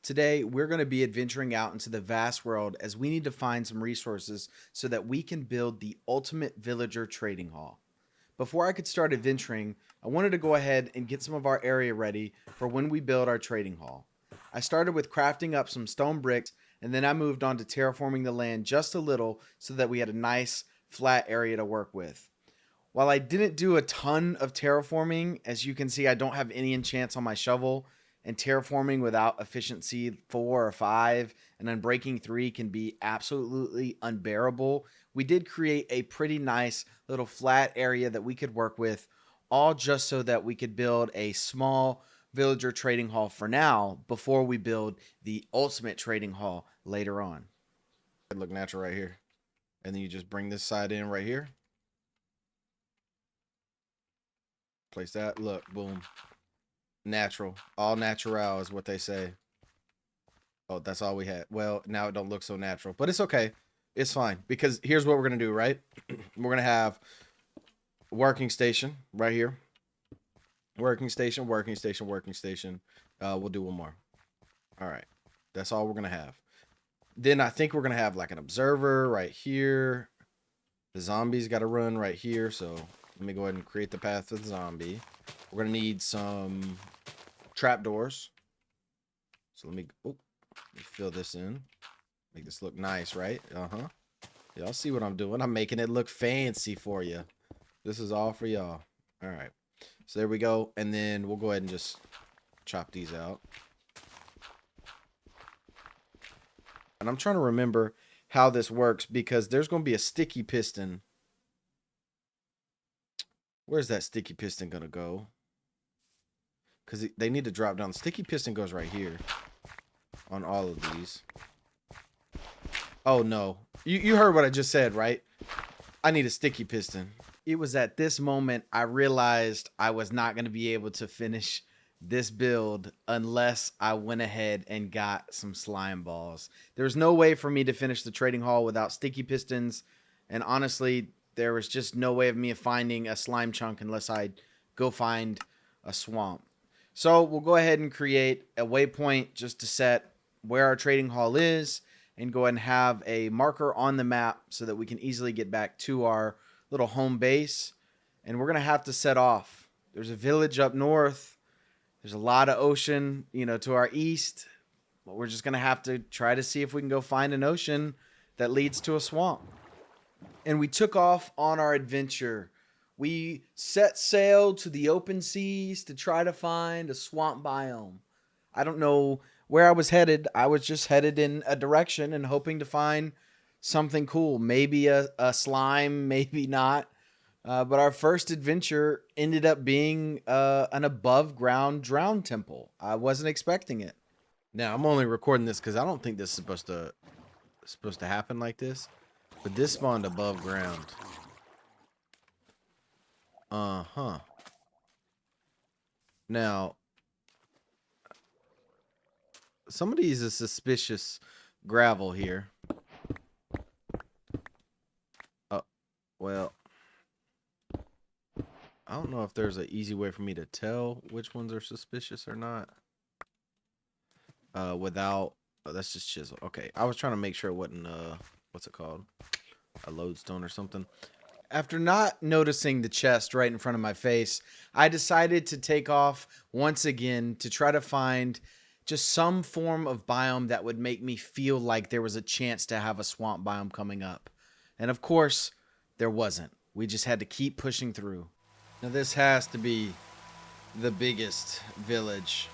Today, we're going to be adventuring out into the vast world as we need to find some resources so that we can build the ultimate villager trading hall. Before I could start adventuring, I wanted to go ahead and get some of our area ready for when we build our trading hall. I started with crafting up some stone bricks, and then I moved on to terraforming the land just a little so that we had a nice flat area to work with. While I didn't do a ton of terraforming, as you can see, I don't have any enchants on my shovel, and terraforming without efficiency 4 or 5 and unbreaking 3 can be absolutely unbearable. We did create a pretty nice little flat area that we could work with, all just so that we could build a small villager trading hall for now before we build the ultimate trading hall later on. It look natural right here. And then you just bring this side in right here. Place that. Look, boom. Natural. All natural is what they say. Oh, that's all we had. Well, now it don't look so natural. But it's okay. It's fine. Because here's what we're going to do, right? We're going to have working station right here. Working station, working station, working station. We'll do one more. All right. That's all we're going to have. Then I think we're going to have like an observer right here. The zombies got to run right here. So let me go ahead and create the path to the zombie. We're going to need some trapdoors. So let me fill this in. Make this look nice, right? Uh-huh. Y'all see what I'm doing? I'm making it look fancy for you. This is all for y'all. All right. So there we go. And then we'll go ahead and just chop these out. And I'm trying to remember how this works because there's going to be a sticky piston. Where's that sticky piston going to go? Because they need to drop down. The sticky piston goes right here on all of these. Oh, no. You heard what I just said, right? I need a sticky piston. It was at this moment I realized I was not going to be able to finish this build unless I went ahead and got some slime balls. There's no way for me to finish the trading hall without sticky pistons. And honestly, there was just no way of me finding a slime chunk unless I go find a swamp. So we'll go ahead and create a waypoint just to set where our trading hall is and go ahead and have a marker on the map so that we can easily get back to our little home base. And we're going to have to set off. There's a village up north. There's a lot of ocean, to our east. But we're just going to have to try to see if we can go find an ocean that leads to a swamp. And we took off on our adventure. We set sail to the open seas to try to find a swamp biome. I don't know where I was headed. I was just headed in a direction and hoping to find something cool. Maybe a slime, maybe not. But our first adventure ended up being an above ground drown temple. I wasn't expecting it. Now, I'm only recording this because I don't think this is supposed to happen like this. But this spawned above ground. Uh-huh. Now, some of these is suspicious gravel here. Well, I don't know if there's an easy way for me to tell which ones are suspicious or not. Without, that's just chisel. Okay, I was trying to make sure it wasn't, what's it called? A lodestone or something. After not noticing the chest right in front of my face, I decided to take off once again to try to find just some form of biome that would make me feel like there was a chance to have a swamp biome coming up. And of course, there wasn't. We just had to keep pushing through. Now this has to be the biggest village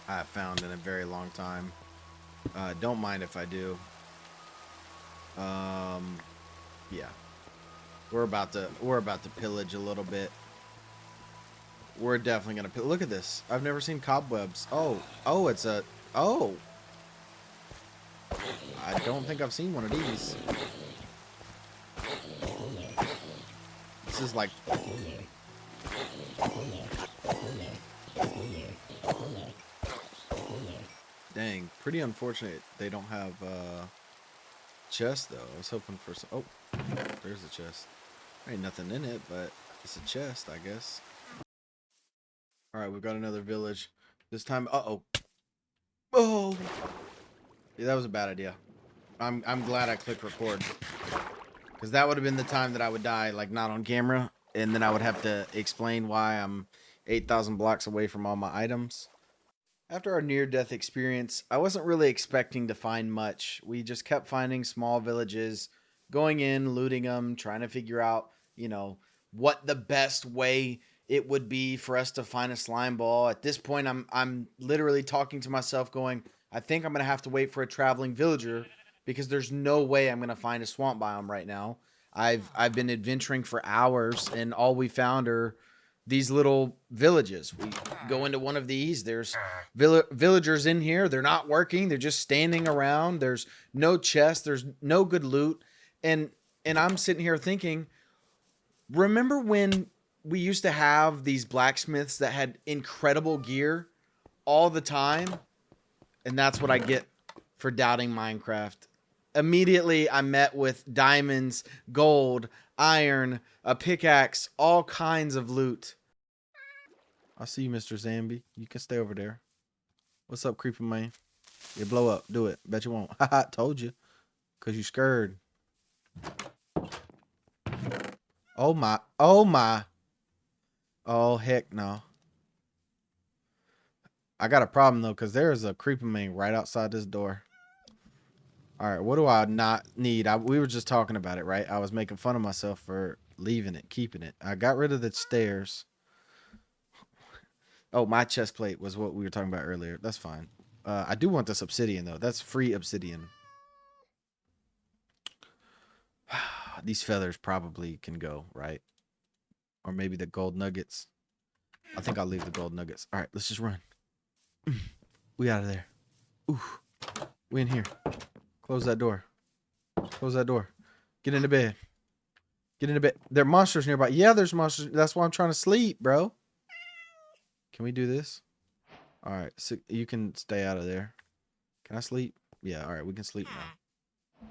I've found in a very long time. Don't mind if I do. Yeah. We're about to pillage a little bit. We're definitely gonna look at this. I've never seen cobwebs. Oh, it's a I don't think I've seen one of these. This is like dang, pretty unfortunate they don't have chest though. I was hoping for some. Oh, there's a chest. There ain't nothing in it, but it's a chest, I guess. All right, we've got another village. This time, uh-oh. Oh, yeah, that was a bad idea. I'm glad I clicked record, because that would have been the time that I would die, like not on camera, and then I would have to explain why I'm 8,000 blocks away from all my items. After our near-death experience, I wasn't really expecting to find much. We just kept finding small villages, going in, looting them, trying to figure out, what the best way it would be for us to find a slime ball. At this point, I'm literally talking to myself, going, I think I'm gonna have to wait for a traveling villager because there's no way I'm gonna find a swamp biome right now. I've been adventuring for hours, and all we found are these little villages. We go into one of these. There's villagers in here. They're not working. They're just standing around. There's no chest. There's no good loot. And I'm sitting here thinking, remember when we used to have these blacksmiths that had incredible gear all the time? And that's what I get for doubting Minecraft. Immediately, I met with diamonds, gold, iron, a pickaxe, all kinds of loot. I see you, Mr. Zambi. You can stay over there. What's up, creepy man? You blow up. Do it. Bet you won't. Haha, told you. Because you scared. Oh, my. Oh, my. Oh, heck no. I got a problem, though, because there's a creepy man right outside this door. All right, what do I not need? We were just talking about it, right? I was making fun of myself for leaving it, keeping it. I got rid of the stairs. Oh, my chest plate was what we were talking about earlier. That's fine. I do want this obsidian, though. That's free obsidian. These feathers probably can go, right? Or maybe the gold nuggets. I think I'll leave the gold nuggets. All right, let's just run. We out of there. Ooh, we in here. Close that door. Close that door. Get into bed. Get into bed. There are monsters nearby. Yeah, there's monsters. That's why I'm trying to sleep, bro. Can we do this? All right, so you can stay out of there. Can I sleep? Yeah, all right, we can sleep now.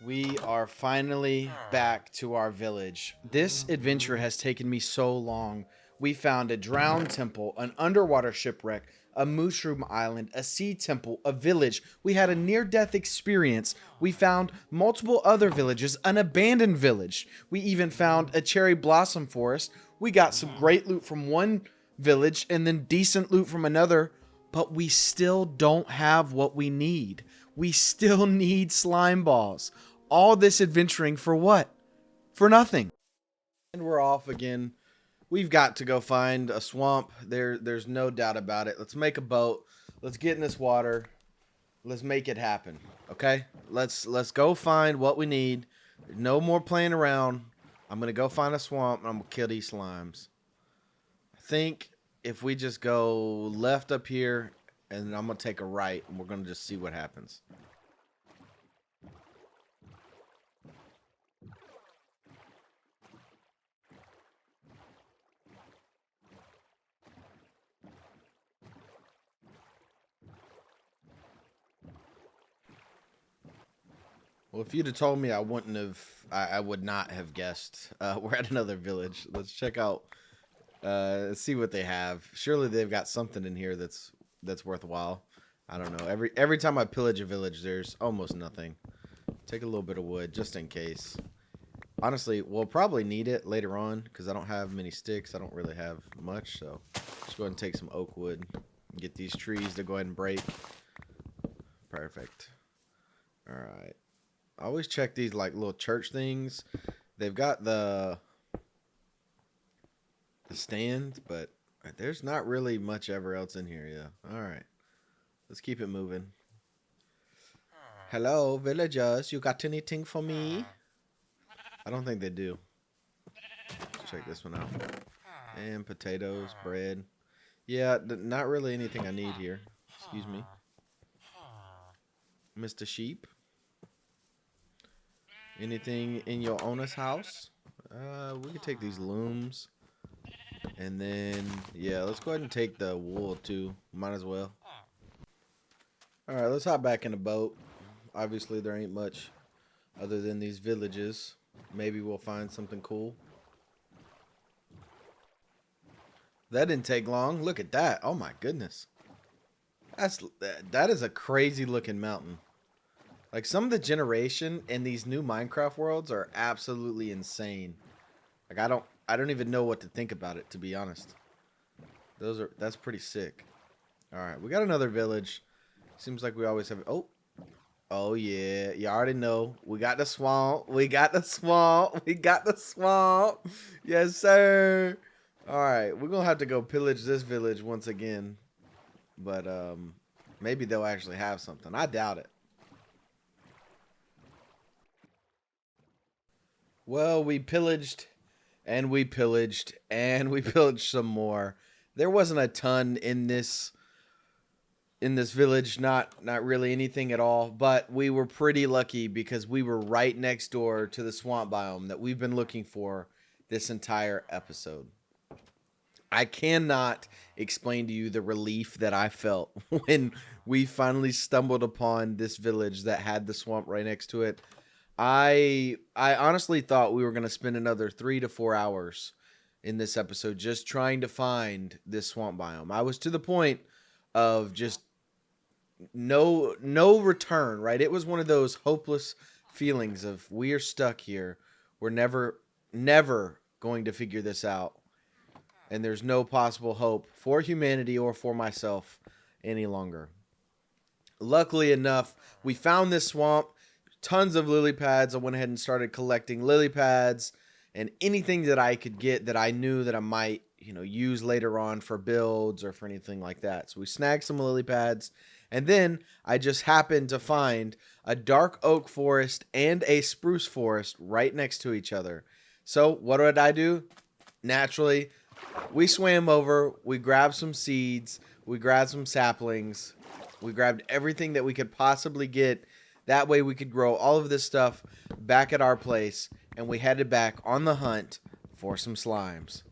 We are finally back to our village. This adventure has taken me so long. We found a drowned temple, an underwater shipwreck, a mushroom island, a sea temple, a village. We had a near-death experience. We found multiple other villages, an abandoned village. We even found a cherry blossom forest. We got some great loot from one village and then decent loot from another, but we still don't have what we need. We still need slime balls. All this adventuring for what? For nothing. And we're off again. We've got to go find a swamp. There's no doubt about it. Let's make a boat. Let's get in this water. Let's make it happen. Okay? Let's go find what we need. No more playing around. I'm gonna go find a swamp and I'm gonna kill these slimes. I think if we just go left up here and I'm gonna take a right and we're gonna just see what happens. Well, if you'd have told me, I wouldn't have. I would not have guessed. We're at another village. Let's check out. See what they have. Surely they've got something in here that's worthwhile. I don't know. Every time I pillage a village, there's almost nothing. Take a little bit of wood just in case. Honestly, we'll probably need it later on because I don't have many sticks. I don't really have much, so just go ahead and take some oak wood. Get these trees to go ahead and break. Perfect. All right. I always check these like little church things. They've got the stand, but there's not really much ever else in here. Yeah. All right. Let's keep it moving. Hello, villagers. You got anything for me? I don't think they do. Let's check this one out. And potatoes, bread. Yeah, not really anything I need here. Excuse me. Mr. Sheep. Anything in your owner's house? We can take these looms. And then, yeah, let's go ahead and take the wool too. Might as well. Alright, let's hop back in the boat. Obviously, there ain't much other than these villages. Maybe we'll find something cool. That didn't take long. Look at that. Oh my goodness. That is a crazy looking mountain. Like some of the generation in these new Minecraft worlds are absolutely insane. Like I don't even know what to think about it, to be honest. That's pretty sick. All right, we got another village. Seems like we always have. Oh yeah, you already know. We got the swamp. We got the swamp. We got the swamp. Yes, sir. All right, we're gonna have to go pillage this village once again, but maybe they'll actually have something. I doubt it. Well, we pillaged and we pillaged and we pillaged some more. There wasn't a ton in this village, not really anything at all, but we were pretty lucky because we were right next door to the swamp biome that we've been looking for this entire episode. I cannot explain to you the relief that I felt when we finally stumbled upon this village that had the swamp right next to it. I honestly thought we were going to spend another 3 to 4 hours in this episode just trying to find this swamp biome. I was to the point of just no return, right? It was one of those hopeless feelings of we are stuck here. We're never going to figure this out. And there's no possible hope for humanity or for myself any longer. Luckily enough, we found this swamp, tons of lily pads. I went ahead and started collecting lily pads and anything that I could get that I knew that I might, use later on for builds or for anything like that. So we snagged some lily pads, and then I just happened to find a dark oak forest and a spruce forest right next to each other. So what did I do? Naturally, we swam over, we grabbed some seeds, we grabbed some saplings, we grabbed everything that we could possibly get. That way we could grow all of this stuff back at our place, and we headed back on the hunt for some slimes.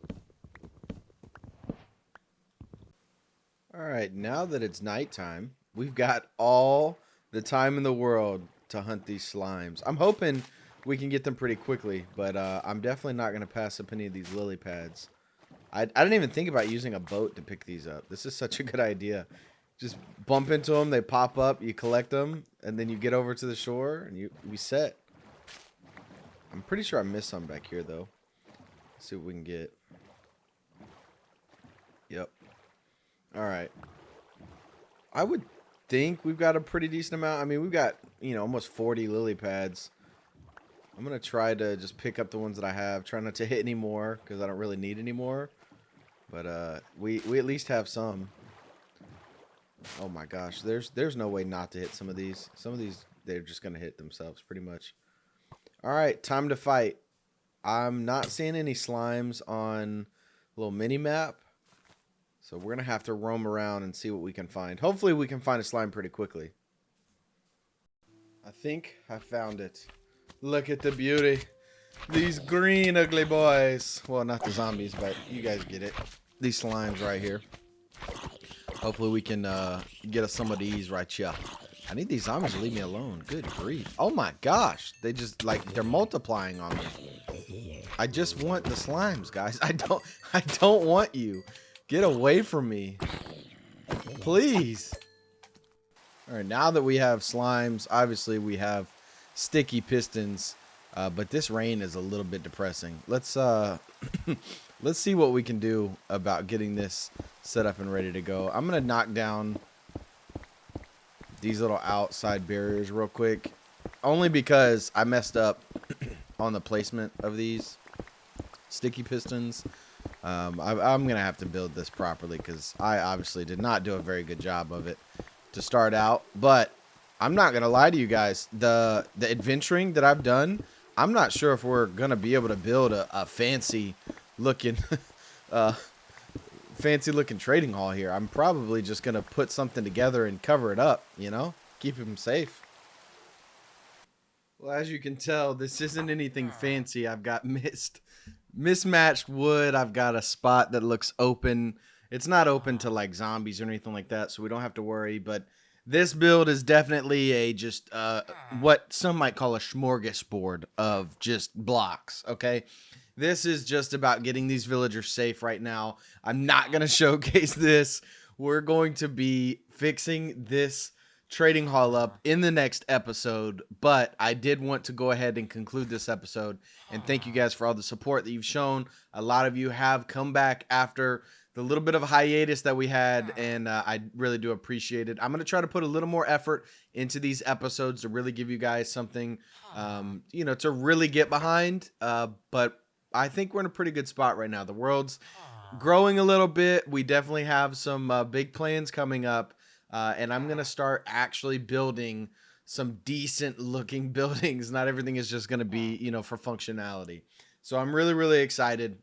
All right, now that it's nighttime, we've got all the time in the world to hunt these slimes. I'm hoping we can get them pretty quickly, but I'm definitely not going to pass up any of these lily pads. I didn't even think about using a boat to pick these up. This is such a good idea. Just bump into them, they pop up, you collect them, and then you get over to the shore, and we set. I'm pretty sure I missed some back here, though. Let's see what we can get. Yep. All right. I would think we've got a pretty decent amount. I mean, we've got, almost 40 lily pads. I'm going to try to just pick up the ones that I have. Try not to hit any more because I don't really need any more. But we at least have some. Oh my gosh, there's no way not to hit some of these. Some of these, they're just going to hit themselves pretty much. All right, time to fight. I'm not seeing any slimes on a little mini map. So we're going to have to roam around and see what we can find. Hopefully we can find a slime pretty quickly. I think I found it. Look at the beauty. These green ugly boys. Well, not the zombies, but you guys get it. These slimes right here. Hopefully we can get us some of these right here. I need these zombies to leave me alone. Good grief. Oh my gosh. They just, they're multiplying on me. I just want the slimes, guys. I don't want you. Get away from me. Please. All right, now that we have slimes, obviously we have sticky pistons, but this rain is a little bit depressing. Let's let's see what we can do about getting this set up and ready to go. I'm gonna knock down these little outside barriers real quick, only because I messed up on the placement of these sticky pistons. I'm gonna have to build this properly because I obviously did not do a very good job of it to start out. But I'm not gonna lie to you guys, the adventuring that I've done, I'm not sure if we're gonna be able to build a fancy looking trading hall here. I'm probably just gonna put something together and cover it up, keep him safe. Well, as you can tell, this isn't anything fancy. I've got mismatched wood. I've got a spot that looks open. It's not open to like zombies or anything like that, so we don't have to worry. But this build is definitely a just what some might call a smorgasbord of just blocks. Okay, this is just about getting these villagers safe right now. I'm not gonna showcase this we're going to be fixing this trading hall up in the next episode, but I did want to go ahead and conclude this episode and thank you guys for all the support that you've shown. A lot of you have come back after the little bit of a hiatus that we had, and I really do appreciate it. I'm going to try to put a little more effort into these episodes to really give you guys something, to really get behind, but I think we're in a pretty good spot right now. The world's growing a little bit. We definitely have some big plans coming up, and I'm going to start actually building some decent looking buildings. Not everything is just going to be, for functionality. So I'm really, really excited,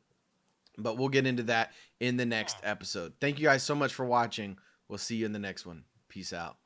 but we'll get into that in the next episode. Thank you guys so much for watching. We'll see you in the next one. Peace out.